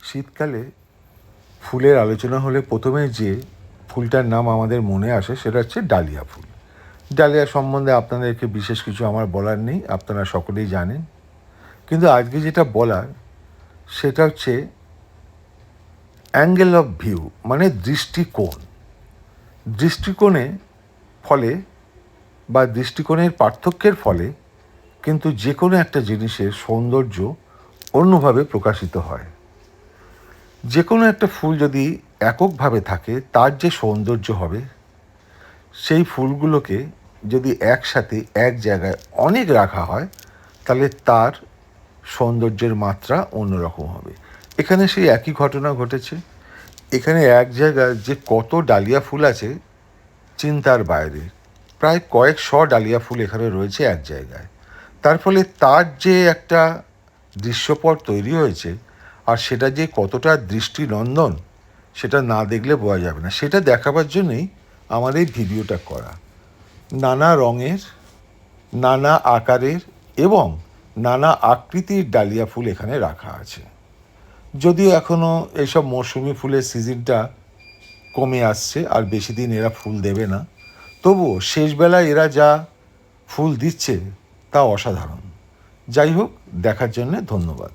শীতকালে ফুলের আলোচনা হলে প্রথমে যে ফুলটার নাম আমাদের মনে আসে সেটা হচ্ছে ডালিয়া ফুল। ডালিয়া সম্বন্ধে আপনাদেরকে বিশেষ কিছু আমার বলার নেই, আপনারা সকলেই জানেন। কিন্তু আজকে যেটা বলার সেটা হচ্ছে অ্যাঙ্গেল অফ ভিউ, মানে দৃষ্টিকোণ। দৃষ্টিকোণে ফলে বা দৃষ্টিকোণের পার্থক্যের ফলে কিন্তু যে কোনো একটা জিনিসের সৌন্দর্য অন্যভাবে প্রকাশিত হয়। যে কোনো একটা ফুল যদি এককভাবে থাকে তার যে সৌন্দর্য হবে, সেই ফুলগুলোকে যদি একসাথে এক জায়গায় অনেক রাখা হয় তাহলে তার সৌন্দর্যের মাত্রা অন্যরকম হবে। এখানে সেই একই ঘটনা ঘটেছে। এখানে এক জায়গায় যে কত ডালিয়া ফুল আছে চিন্তার বাইরে। প্রায় কয়েকশো ডালিয়া ফুল এখানে রয়েছে এক জায়গায়। তার ফলে তার যে একটা দৃশ্যপট তৈরি হয়েছে, আর সেটা যে কতটা দৃষ্টিনন্দন সেটা না দেখলে বোঝা যাবে না। সেটা দেখাবার জন্যই আমার এই ভিডিওটা করা। নানা রঙের, নানা আকারের এবং নানা আকৃতির ডালিয়া ফুল এখানে রাখা আছে। যদিও এখনও এইসব মৌসুমি ফুলের সিজনটা কমে আসছে, আর বেশি দিন এরা ফুল দেবে না, তবুও শেষবেলায় এরা যা ফুল দিচ্ছে তা অসাধারণ। যাই হোক, দেখার জন্যে ধন্যবাদ।